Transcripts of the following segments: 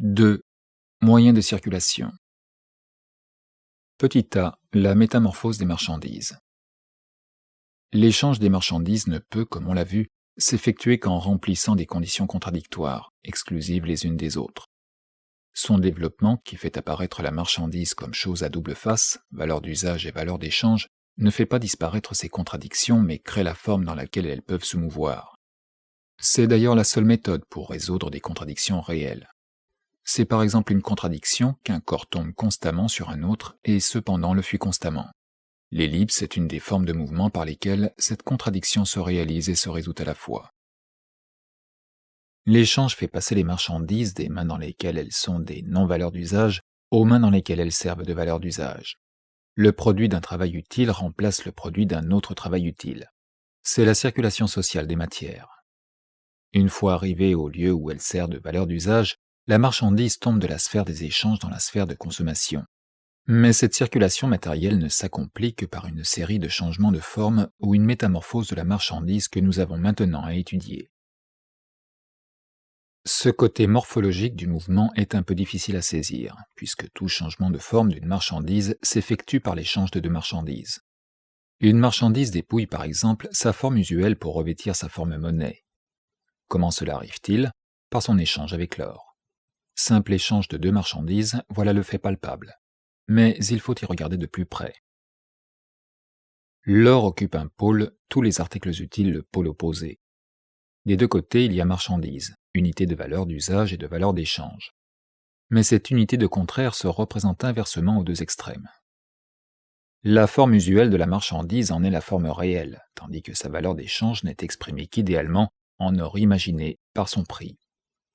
2. Moyens de circulation. Petit a. La métamorphose des marchandises. L'échange des marchandises ne peut, comme on l'a vu, s'effectuer qu'en remplissant des conditions contradictoires, exclusives les unes des autres. Son développement, qui fait apparaître la marchandise comme chose à double face, valeur d'usage et valeur d'échange, ne fait pas disparaître ces contradictions mais crée la forme dans laquelle elles peuvent se mouvoir. C'est d'ailleurs la seule méthode pour résoudre des contradictions réelles. C'est par exemple une contradiction qu'un corps tombe constamment sur un autre et cependant le fuit constamment. L'ellipse est une des formes de mouvement par lesquelles cette contradiction se réalise et se résout à la fois. L'échange fait passer les marchandises des mains dans lesquelles elles sont des non-valeurs d'usage aux mains dans lesquelles elles servent de valeurs d'usage. Le produit d'un travail utile remplace le produit d'un autre travail utile. C'est la circulation sociale des matières. Une fois arrivée au lieu où elle sert de valeur d'usage, la marchandise tombe de la sphère des échanges dans la sphère de consommation. Mais cette circulation matérielle ne s'accomplit que par une série de changements de forme ou une métamorphose de la marchandise que nous avons maintenant à étudier. Ce côté morphologique du mouvement est un peu difficile à saisir, puisque tout changement de forme d'une marchandise s'effectue par l'échange de deux marchandises. Une marchandise dépouille par exemple sa forme usuelle pour revêtir sa forme monnaie. Comment cela arrive-t-il ? Par son échange avec l'or. Simple échange de deux marchandises, voilà le fait palpable. Mais il faut y regarder de plus près. L'or occupe un pôle, tous les articles utiles le pôle opposé. Des deux côtés, il y a marchandise, unité de valeur d'usage et de valeur d'échange. Mais cette unité de contraire se représente inversement aux deux extrêmes. La forme usuelle de la marchandise en est la forme réelle, tandis que sa valeur d'échange n'est exprimée qu'idéalement en or imaginé par son prix.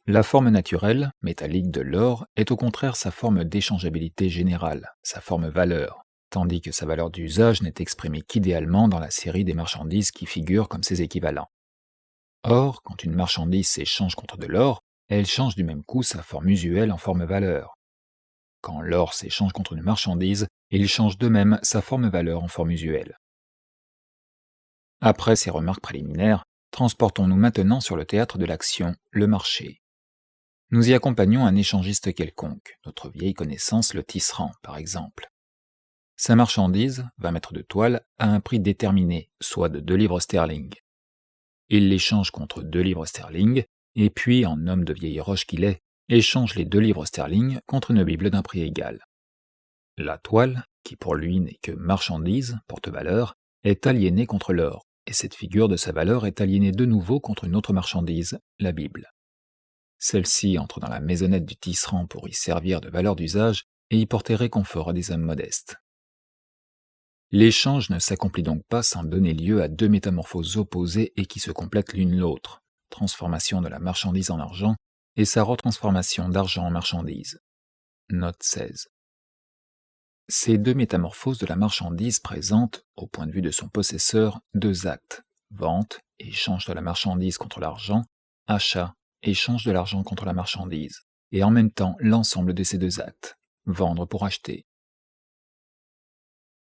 La forme naturelle, métallique de l'or, est au contraire sa forme d'échangeabilité générale, sa forme valeur, tandis que sa valeur d'usage n'est exprimée qu'idéalement dans la série des marchandises qui figurent comme ses équivalents. Or, quand une marchandise s'échange contre de l'or, elle change du même coup sa forme usuelle en forme valeur. Quand l'or s'échange contre une marchandise, il change de même sa forme valeur en forme usuelle. Après ces remarques préliminaires, transportons-nous maintenant sur le théâtre de l'action, le marché. Nous y accompagnons un échangiste quelconque, notre vieille connaissance le tisserand par exemple. Sa marchandise, 20 mètres de toile, a un prix déterminé, soit de 2 livres sterling. Il l'échange contre 2 livres sterling, et puis, en homme de vieille roche qu'il est, échange les 2 livres sterling contre une Bible d'un prix égal. La toile, qui pour lui n'est que marchandise, porte-valeur, est aliénée contre l'or, et cette figure de sa valeur est aliénée de nouveau contre une autre marchandise, la Bible. Celle-ci entre dans la maisonnette du tisserand pour y servir de valeur d'usage et y porter réconfort à des hommes modestes. L'échange ne s'accomplit donc pas sans donner lieu à deux métamorphoses opposées et qui se complètent l'une l'autre, transformation de la marchandise en argent et sa retransformation d'argent en marchandise. Note 16. Ces deux métamorphoses de la marchandise présentent, au point de vue de son possesseur, deux actes, vente, échange de la marchandise contre l'argent, achat, échange de l'argent contre la marchandise, et en même temps l'ensemble de ces deux actes, vendre pour acheter.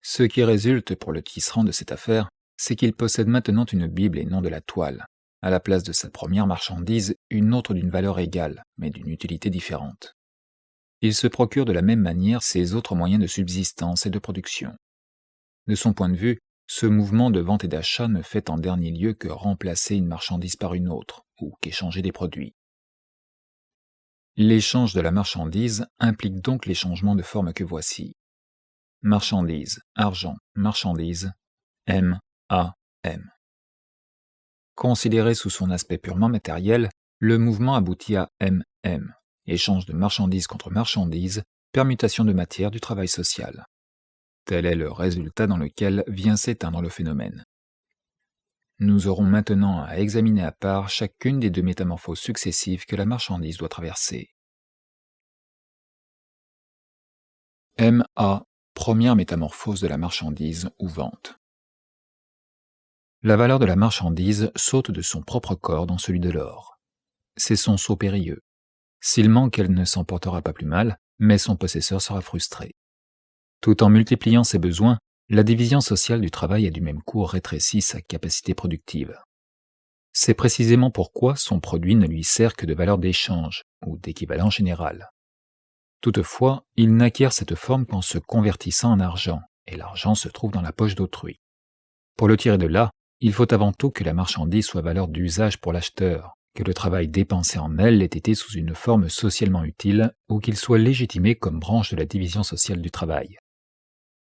Ce qui résulte pour le tisserand de cette affaire, c'est qu'il possède maintenant une Bible et non de la toile, à la place de sa première marchandise, une autre d'une valeur égale, mais d'une utilité différente. Il se procure de la même manière ses autres moyens de subsistance et de production. De son point de vue, ce mouvement de vente et d'achat ne fait en dernier lieu que remplacer une marchandise par une autre, ou qu'échanger des produits. L'échange de la marchandise implique donc les changements de forme que voici. Marchandise, argent, marchandise, M, A, M. Considéré sous son aspect purement matériel, le mouvement aboutit à M, M, échange de marchandise contre marchandise, permutation de matière du travail social. Tel est le résultat dans lequel vient s'éteindre le phénomène. Nous aurons maintenant à examiner à part chacune des deux métamorphoses successives que la marchandise doit traverser. M.A. Première métamorphose de la marchandise ou vente. La valeur de la marchandise saute de son propre corps dans celui de l'or. C'est son saut périlleux. S'il manque, elle ne s'en portera pas plus mal, mais son possesseur sera frustré. Tout en multipliant ses besoins, la division sociale du travail a du même coup rétréci sa capacité productive. C'est précisément pourquoi son produit ne lui sert que de valeur d'échange ou d'équivalent général. Toutefois, il n'acquiert cette forme qu'en se convertissant en argent, et l'argent se trouve dans la poche d'autrui. Pour le tirer de là, il faut avant tout que la marchandise soit valeur d'usage pour l'acheteur, que le travail dépensé en elle ait été sous une forme socialement utile ou qu'il soit légitimé comme branche de la division sociale du travail.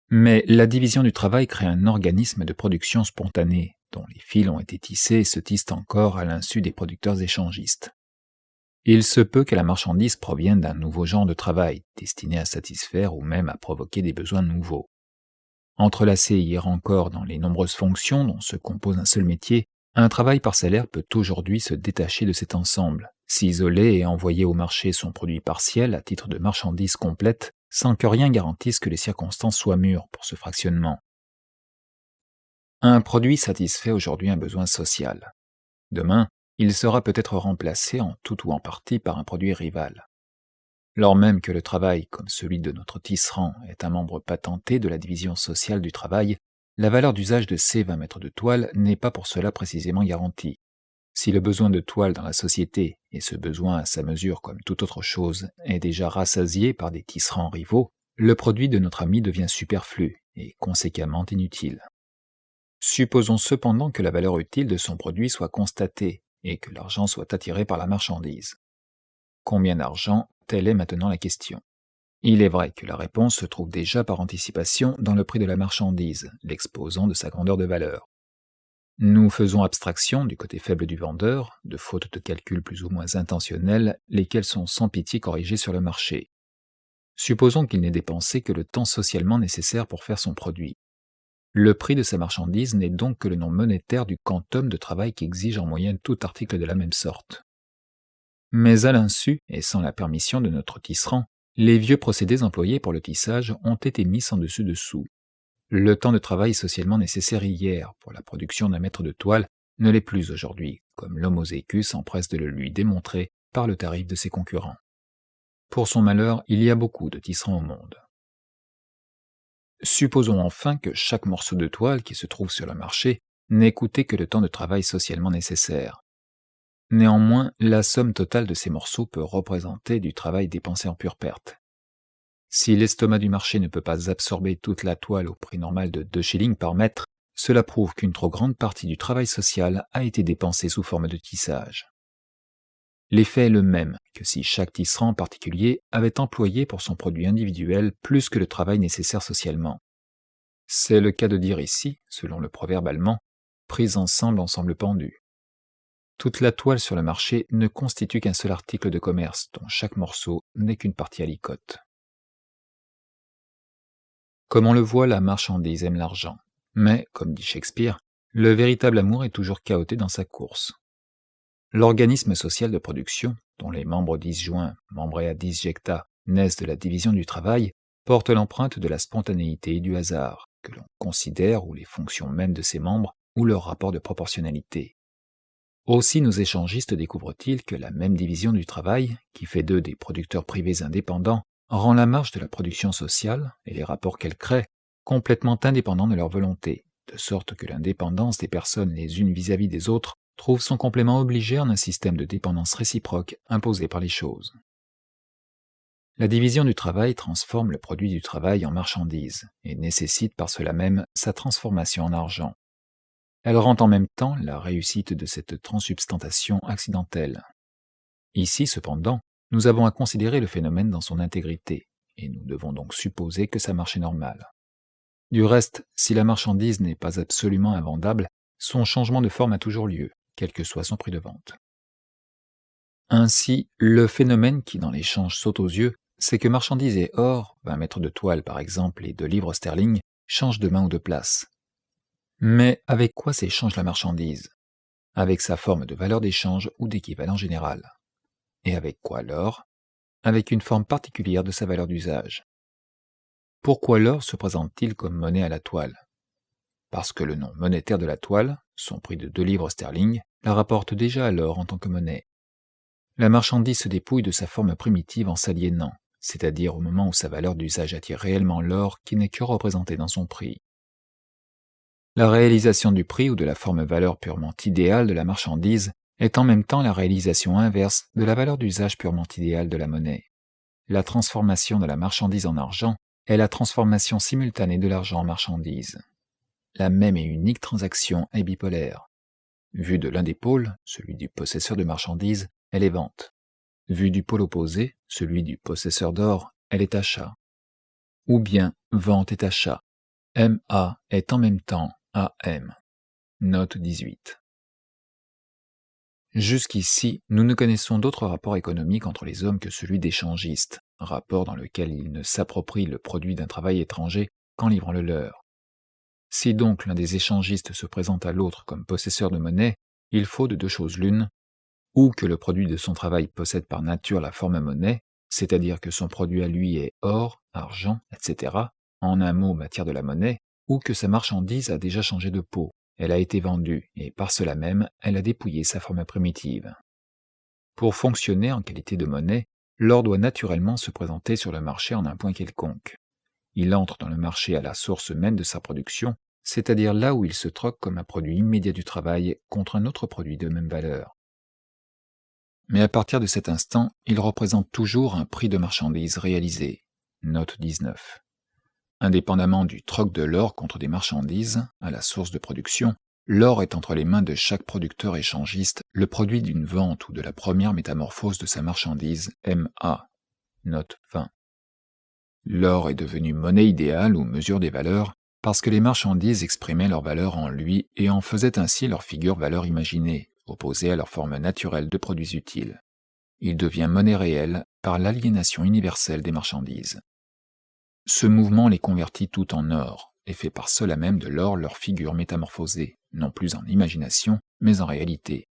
Mais la division du travail crée un organisme de production spontanée, dont les fils ont été tissés et se tissent encore à l'insu des producteurs échangistes. Il se peut que la marchandise provienne d'un nouveau genre de travail, destiné à satisfaire ou même à provoquer des besoins nouveaux. Entrelacé hier encore dans les nombreuses fonctions dont se compose un seul métier, un travail par salaire peut aujourd'hui se détacher de cet ensemble, s'isoler et envoyer au marché son produit partiel à titre de marchandise complète, sans que rien garantisse que les circonstances soient mûres pour ce fractionnement. Un produit satisfait aujourd'hui un besoin social. Demain, il sera peut-être remplacé en tout ou en partie par un produit rival. Lors même que le travail, comme celui de notre tisserand, est un membre patenté de la division sociale du travail, la valeur d'usage de ces 20 mètres de toile n'est pas pour cela précisément garantie. Si le besoin de toile dans la société, et ce besoin à sa mesure comme toute autre chose, est déjà rassasié par des tisserands rivaux, le produit de notre ami devient superflu et conséquemment inutile. Supposons cependant que la valeur utile de son produit soit constatée et que l'argent soit attiré par la marchandise. Combien d'argent? Telle est maintenant la question. Il est vrai que la réponse se trouve déjà par anticipation dans le prix de la marchandise, l'exposant de sa grandeur de valeur. Nous faisons abstraction du côté faible du vendeur, de fautes de calcul plus ou moins intentionnelles, lesquelles sont sans pitié corrigées sur le marché. Supposons qu'il n'ait dépensé que le temps socialement nécessaire pour faire son produit. Le prix de sa marchandise n'est donc que le nom monétaire du quantum de travail qu'exige en moyenne tout article de la même sorte. Mais à l'insu, et sans la permission de notre tisserand, les vieux procédés employés pour le tissage ont été mis sans dessus-dessous. Le temps de travail socialement nécessaire hier pour la production d'un mètre de toile ne l'est plus aujourd'hui, comme l'homme aux écus s'empresse de le lui démontrer par le tarif de ses concurrents. Pour son malheur, il y a beaucoup de tisserands au monde. Supposons enfin que chaque morceau de toile qui se trouve sur le marché n'ait coûté que le temps de travail socialement nécessaire. Néanmoins, la somme totale de ces morceaux peut représenter du travail dépensé en pure perte. Si l'estomac du marché ne peut pas absorber toute la toile au prix normal de 2 shillings par mètre, cela prouve qu'une trop grande partie du travail social a été dépensée sous forme de tissage. L'effet est le même que si chaque tisserand particulier avait employé pour son produit individuel plus que le travail nécessaire socialement. C'est le cas de dire ici, selon le proverbe allemand, « pris ensemble, ensemble pendu ». Toute la toile sur le marché ne constitue qu'un seul article de commerce dont chaque morceau n'est qu'une partie à licote. Comme on le voit, la marchandise aime l'argent. Mais, comme dit Shakespeare, le véritable amour est toujours cahoté dans sa course. L'organisme social de production, dont les membres disjoints, membrea disjecta, naissent de la division du travail, porte l'empreinte de la spontanéité et du hasard, que l'on considère ou les fonctions mêmes de ses membres ou leur rapport de proportionnalité. Aussi nos échangistes découvrent-ils que la même division du travail, qui fait d'eux des producteurs privés indépendants, rend la marche de la production sociale et les rapports qu'elle crée complètement indépendants de leur volonté, de sorte que l'indépendance des personnes les unes vis-à-vis des autres trouve son complément obligé en un système de dépendance réciproque imposé par les choses. La division du travail transforme le produit du travail en marchandise et nécessite par cela même sa transformation en argent. Elle rend en même temps la réussite de cette transsubstantation accidentelle. Ici, cependant, nous avons à considérer le phénomène dans son intégrité, et nous devons donc supposer que sa marche est normale. Du reste, si la marchandise n'est pas absolument invendable, son changement de forme a toujours lieu, quel que soit son prix de vente. Ainsi, le phénomène qui dans l'échange saute aux yeux, c'est que marchandise et or, 20 mètres de toile par exemple et 2 livres sterling, changent de main ou de place. Mais avec quoi s'échange la marchandise? Avec sa forme de valeur d'échange ou d'équivalent général. Et avec quoi l'or? Avec une forme particulière de sa valeur d'usage. Pourquoi l'or se présente-t-il comme monnaie à la toile? Parce que le nom monétaire de la toile, son prix de 2 livres sterling, la rapporte déjà à l'or en tant que monnaie. La marchandise se dépouille de sa forme primitive en s'aliénant, c'est-à-dire au moment où sa valeur d'usage attire réellement l'or qui n'est que représenté dans son prix. La réalisation du prix ou de la forme valeur purement idéale de la marchandise est en même temps la réalisation inverse de la valeur d'usage purement idéale de la monnaie. La transformation de la marchandise en argent est la transformation simultanée de l'argent en marchandise. La même et unique transaction est bipolaire. Vue de l'un des pôles, celui du possesseur de marchandises, elle est vente. Vue du pôle opposé, celui du possesseur d'or, elle est achat. Ou bien vente est achat. MA est en même temps AM. Note 18. Jusqu'ici, nous ne connaissons d'autre rapport économique entre les hommes que celui d'échangistes, rapport dans lequel ils ne s'approprient le produit d'un travail étranger qu'en livrant le leur. Si donc l'un des échangistes se présente à l'autre comme possesseur de monnaie, il faut de deux choses l'une, ou que le produit de son travail possède par nature la forme monnaie, c'est-à-dire que son produit à lui est or, argent, etc., en un mot matière de la monnaie, ou que sa marchandise a déjà changé de peau, elle a été vendue, et par cela même, elle a dépouillé sa forme primitive. Pour fonctionner en qualité de monnaie, l'or doit naturellement se présenter sur le marché en un point quelconque. Il entre dans le marché à la source même de sa production, c'est-à-dire là où il se troque comme un produit immédiat du travail contre un autre produit de même valeur. Mais à partir de cet instant, il représente toujours un prix de marchandise réalisé. Note 19. Indépendamment du troc de l'or contre des marchandises, à la source de production, l'or est entre les mains de chaque producteur échangiste le produit d'une vente ou de la première métamorphose de sa marchandise, MA. Note 20. L'or est devenu monnaie idéale ou mesure des valeurs parce que les marchandises exprimaient leur valeur en lui et en faisaient ainsi leur figure valeur imaginée, opposée à leur forme naturelle de produits utiles. Il devient monnaie réelle par l'aliénation universelle des marchandises. Ce mouvement les convertit tout en or, et fait par cela même de l'or leur figure métamorphosée, non plus en imagination, mais en réalité.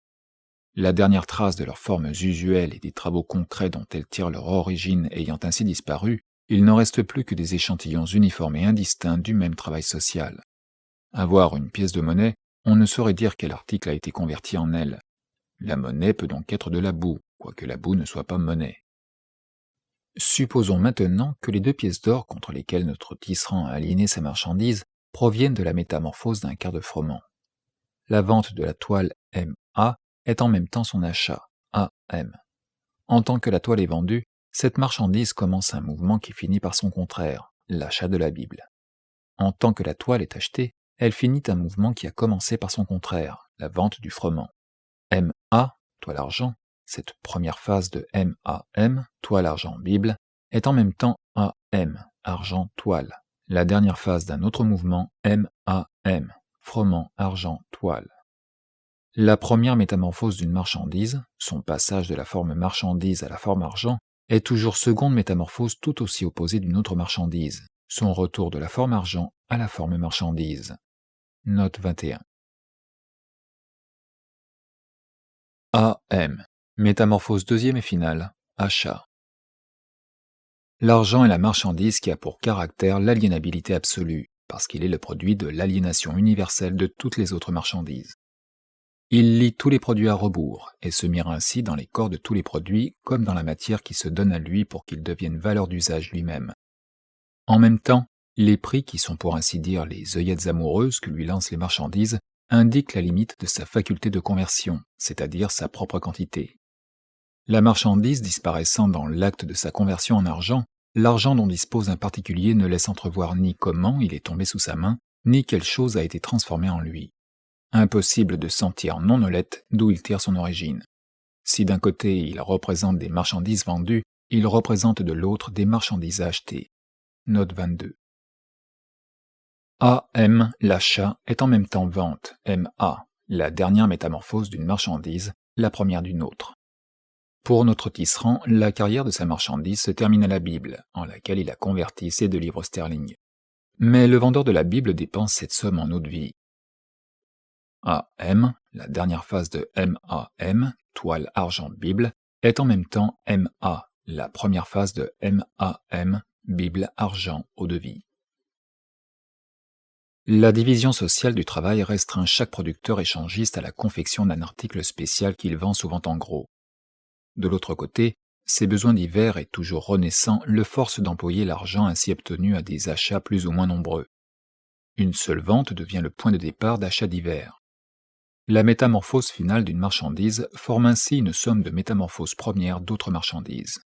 La dernière trace de leurs formes usuelles et des travaux concrets dont elles tirent leur origine ayant ainsi disparu, il n'en reste plus que des échantillons uniformes et indistincts du même travail social. À voir une pièce de monnaie, on ne saurait dire quel article a été converti en elle. La monnaie peut donc être de la boue, quoique la boue ne soit pas monnaie. Supposons maintenant que les deux pièces d'or contre lesquelles notre tisserand a aligné sa marchandise proviennent de la métamorphose d'un quart de froment. La vente de la toile MA est en même temps son achat, AM. En tant que la toile est vendue, cette marchandise commence un mouvement qui finit par son contraire, l'achat de la Bible. En tant que la toile est achetée, elle finit un mouvement qui a commencé par son contraire, la vente du froment. MA, toile argent, cette première phase de MAM, toile argent Bible, est en même temps AM, argent toile, la dernière phase d'un autre mouvement MAM, froment argent toile. La première métamorphose d'une marchandise, son passage de la forme marchandise à la forme argent, est toujours seconde métamorphose tout aussi opposée d'une autre marchandise, son retour de la forme argent à la forme marchandise. Note 21. AM, métamorphose deuxième et finale, achat. L'argent est la marchandise qui a pour caractère l'aliénabilité absolue, parce qu'il est le produit de l'aliénation universelle de toutes les autres marchandises. Il lie tous les produits à rebours, et se mire ainsi dans les corps de tous les produits comme dans la matière qui se donne à lui pour qu'il devienne valeur d'usage lui-même. En même temps, les prix qui sont pour ainsi dire les œillettes amoureuses que lui lancent les marchandises indiquent la limite de sa faculté de conversion, c'est-à-dire sa propre quantité. La marchandise disparaissant dans l'acte de sa conversion en argent, l'argent dont dispose un particulier ne laisse entrevoir ni comment il est tombé sous sa main, ni quelle chose a été transformée en lui. Impossible de sentir non honnête d'où il tire son origine. Si d'un côté il représente des marchandises vendues, il représente de l'autre des marchandises achetées. Note 22. AM, l'achat, est en même temps vente, MA, la dernière métamorphose d'une marchandise, la première d'une autre. Pour notre tisserand, la carrière de sa marchandise se termine à la Bible, en laquelle il a converti ses 2 livres sterling. Mais le vendeur de la Bible dépense cette somme en eau-de-vie. AM, la dernière phase de MAM, toile argent Bible, est en même temps MA, la première phase de MAM, Bible argent eau-de-vie. La division sociale du travail restreint chaque producteur échangiste à la confection d'un article spécial qu'il vend souvent en gros. De l'autre côté, ses besoins divers et toujours renaissants le forcent d'employer l'argent ainsi obtenu à des achats plus ou moins nombreux. Une seule vente devient le point de départ d'achats divers. La métamorphose finale d'une marchandise forme ainsi une somme de métamorphoses premières d'autres marchandises.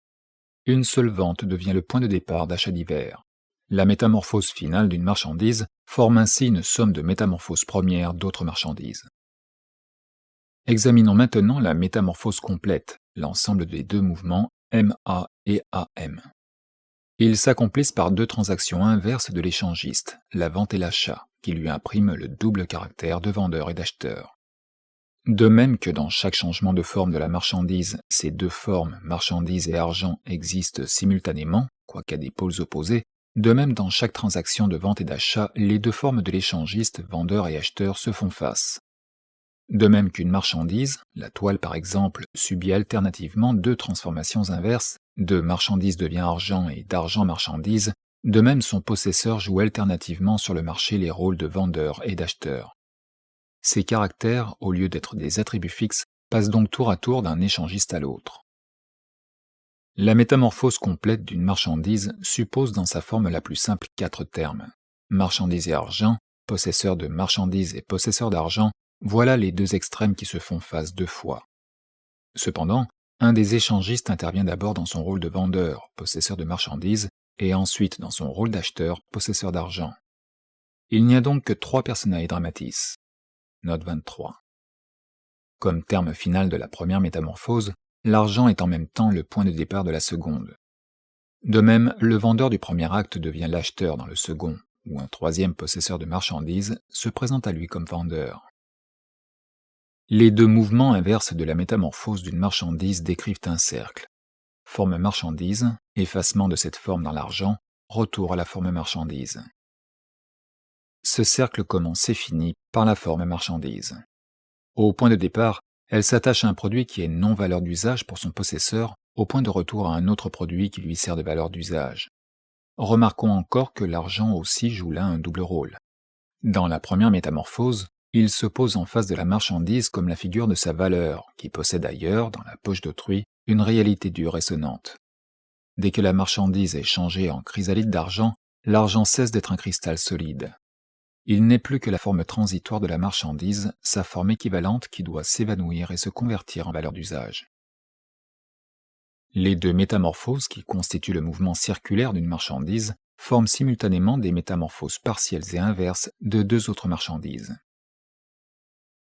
Une seule vente devient le point de départ d'achats divers. La métamorphose finale d'une marchandise forme ainsi une somme de métamorphoses premières d'autres marchandises. Examinons maintenant la métamorphose complète, l'ensemble des deux mouvements MA et AM. Ils s'accomplissent par deux transactions inverses de l'échangiste, la vente et l'achat, qui lui impriment le double caractère de vendeur et d'acheteur. De même que dans chaque changement de forme de la marchandise, ces deux formes, marchandise et argent, existent simultanément, quoiqu'à des pôles opposés, de même dans chaque transaction de vente et d'achat, les deux formes de l'échangiste, vendeur et acheteur, se font face. De même qu'une marchandise, la toile par exemple, subit alternativement deux transformations inverses, de marchandise devient argent et d'argent marchandise, de même son possesseur joue alternativement sur le marché les rôles de vendeur et d'acheteur. Ces caractères, au lieu d'être des attributs fixes, passent donc tour à tour d'un échangiste à l'autre. La métamorphose complète d'une marchandise suppose dans sa forme la plus simple 4 termes. Marchandise et argent, possesseur de marchandise et possesseur d'argent, voilà les deux extrêmes qui se font face 2 fois. Cependant, un des échangistes intervient d'abord dans son rôle de vendeur, possesseur de marchandises, et ensuite dans son rôle d'acheteur, possesseur d'argent. Il n'y a donc que 3 personae dramatis. Note 23. Comme terme final de la première métamorphose, l'argent est en même temps le point de départ de la seconde. De même, le vendeur du premier acte devient l'acheteur dans le second, où un troisième possesseur de marchandises se présente à lui comme vendeur. Les deux mouvements inverses de la métamorphose d'une marchandise décrivent un cercle. Forme marchandise, effacement de cette forme dans l'argent, retour à la forme marchandise. Ce cercle commence et finit par la forme marchandise. Au point de départ, elle s'attache à un produit qui est non valeur d'usage pour son possesseur, au point de retour à un autre produit qui lui sert de valeur d'usage. Remarquons encore que l'argent aussi joue là un double rôle. Dans la première métamorphose, il se pose en face de la marchandise comme la figure de sa valeur, qui possède ailleurs, dans la poche d'autrui, une réalité dure et sonnante. Dès que la marchandise est changée en chrysalide d'argent, l'argent cesse d'être un cristal solide. Il n'est plus que la forme transitoire de la marchandise, sa forme équivalente qui doit s'évanouir et se convertir en valeur d'usage. Les deux métamorphoses qui constituent le mouvement circulaire d'une marchandise forment simultanément des métamorphoses partielles et inverses de deux autres marchandises.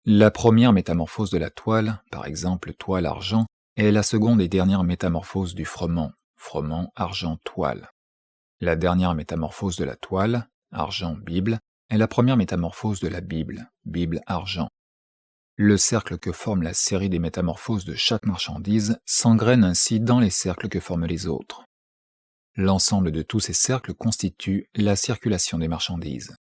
La première métamorphose de la toile, par exemple toile-argent, est la seconde et dernière métamorphose du froment, froment-argent-toile. La dernière métamorphose de la toile, argent-Bible, est la première métamorphose de la Bible, Bible-argent. Le cercle que forme la série des métamorphoses de chaque marchandise s'engrène ainsi dans les cercles que forment les autres. L'ensemble de tous ces cercles constitue la circulation des marchandises.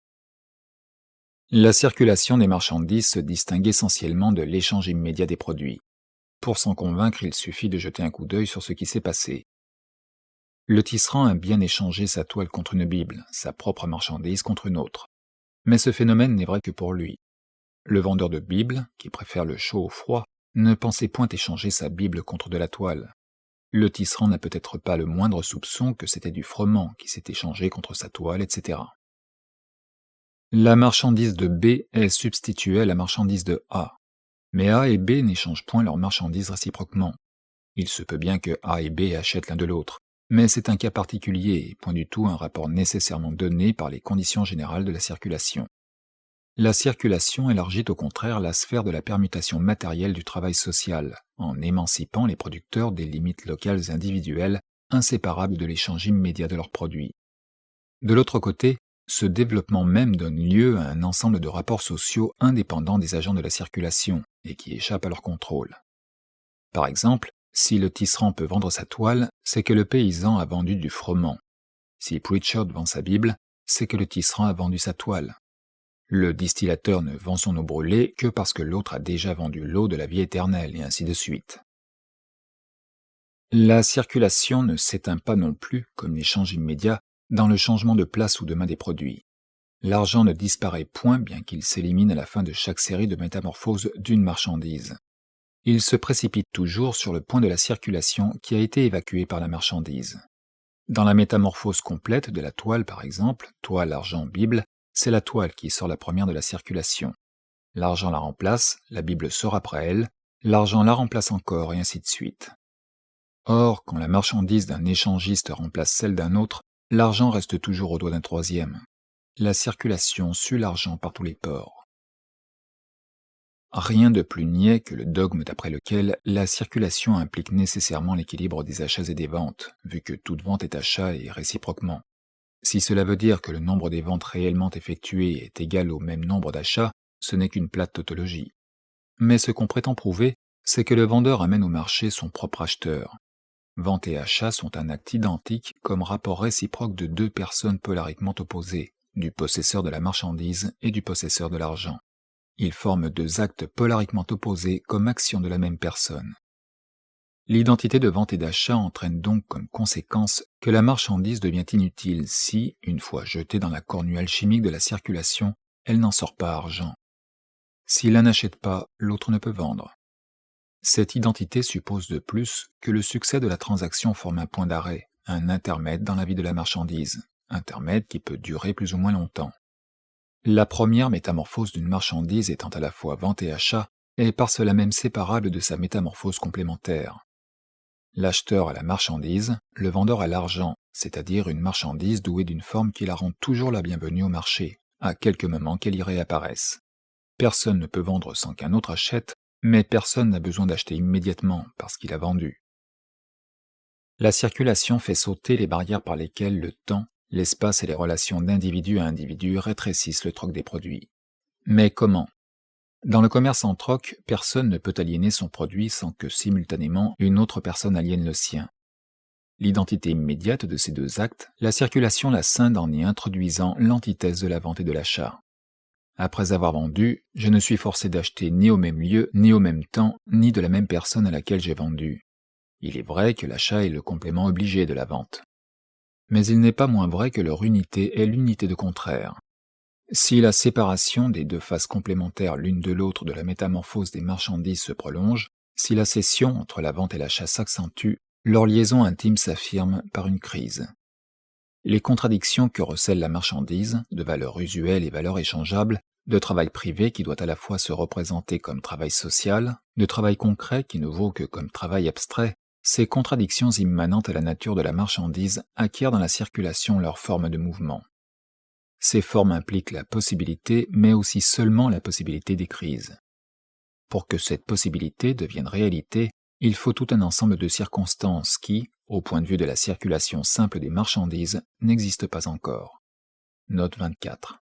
La circulation des marchandises se distingue essentiellement de l'échange immédiat des produits. Pour s'en convaincre, il suffit de jeter un coup d'œil sur ce qui s'est passé. Le tisserand a bien échangé sa toile contre une Bible, sa propre marchandise contre une autre. Mais ce phénomène n'est vrai que pour lui. Le vendeur de Bible, qui préfère le chaud au froid, ne pensait point échanger sa Bible contre de la toile. Le tisserand n'a peut-être pas le moindre soupçon que c'était du froment qui s'est échangé contre sa toile, etc. La marchandise de B est substituée à la marchandise de A. Mais A et B n'échangent point leurs marchandises réciproquement. Il se peut bien que A et B achètent l'un de l'autre, mais c'est un cas particulier et point du tout un rapport nécessairement donné par les conditions générales de la circulation. La circulation élargit au contraire la sphère de la permutation matérielle du travail social, en émancipant les producteurs des limites locales individuelles inséparables de l'échange immédiat de leurs produits. De l'autre côté, ce développement même donne lieu à un ensemble de rapports sociaux indépendants des agents de la circulation et qui échappent à leur contrôle. Par exemple, si le tisserand peut vendre sa toile, c'est que le paysan a vendu du froment. Si Pritchard vend sa Bible, c'est que le tisserand a vendu sa toile. Le distillateur ne vend son eau brûlée que parce que l'autre a déjà vendu l'eau de la vie éternelle, et ainsi de suite. La circulation ne s'éteint pas non plus, comme l'échange immédiat, dans le changement de place ou de main des produits. L'argent ne disparaît point bien qu'il s'élimine à la fin de chaque série de métamorphoses d'une marchandise. Il se précipite toujours sur le point de la circulation qui a été évacué par la marchandise. Dans la métamorphose complète de la toile par exemple, toile argent Bible, c'est la toile qui sort la première de la circulation. L'argent la remplace, la Bible sort après elle, l'argent la remplace encore, et ainsi de suite. Or, quand la marchandise d'un échangiste remplace celle d'un autre, l'argent reste toujours au doigt d'un troisième. La circulation sue l'argent par tous les ports. Rien de plus niais que le dogme d'après lequel la circulation implique nécessairement l'équilibre des achats et des ventes, vu que toute vente est achat et réciproquement. Si cela veut dire que le nombre des ventes réellement effectuées est égal au même nombre d'achats, ce n'est qu'une plate tautologie. Mais ce qu'on prétend prouver, c'est que le vendeur amène au marché son propre acheteur. Vente et achat sont un acte identique comme rapport réciproque de deux personnes polariquement opposées, du possesseur de la marchandise et du possesseur de l'argent. Ils forment deux actes polariquement opposés comme action de la même personne. L'identité de vente et d'achat entraîne donc comme conséquence que la marchandise devient inutile si, une fois jetée dans la cornue alchimique de la circulation, elle n'en sort pas argent. Si l'un n'achète pas, l'autre ne peut vendre. Cette identité suppose de plus que le succès de la transaction forme un point d'arrêt, un intermède dans la vie de la marchandise, intermède qui peut durer plus ou moins longtemps. La première métamorphose d'une marchandise étant à la fois vente et achat est par cela même séparable de sa métamorphose complémentaire. L'acheteur a la marchandise, le vendeur a l'argent, c'est-à-dire une marchandise douée d'une forme qui la rend toujours la bienvenue au marché, à quelque moment qu'elle y réapparaisse. Personne ne peut vendre sans qu'un autre achète, mais personne n'a besoin d'acheter immédiatement parce qu'il a vendu. La circulation fait sauter les barrières par lesquelles le temps, l'espace et les relations d'individu à individu rétrécissent le troc des produits. Mais comment ? Dans le commerce en troc, personne ne peut aliéner son produit sans que simultanément une autre personne aliène le sien. L'identité immédiate de ces deux actes, la circulation la scinde en y introduisant l'antithèse de la vente et de l'achat. Après avoir vendu, je ne suis forcé d'acheter ni au même lieu, ni au même temps, ni de la même personne à laquelle j'ai vendu. Il est vrai que l'achat est le complément obligé de la vente. Mais il n'est pas moins vrai que leur unité est l'unité de contraire. Si la séparation des deux faces complémentaires l'une de l'autre de la métamorphose des marchandises se prolonge, si la scission entre la vente et l'achat s'accentue, leur liaison intime s'affirme par une crise. Les contradictions que recèle la marchandise, de valeur usuelle et valeur échangeable, de travail privé qui doit à la fois se représenter comme travail social, de travail concret qui ne vaut que comme travail abstrait, ces contradictions immanentes à la nature de la marchandise acquièrent dans la circulation leur forme de mouvement. Ces formes impliquent la possibilité, mais aussi seulement la possibilité des crises. Pour que cette possibilité devienne réalité, il faut tout un ensemble de circonstances qui, au point de vue de la circulation simple des marchandises, n'existent pas encore. Note 24.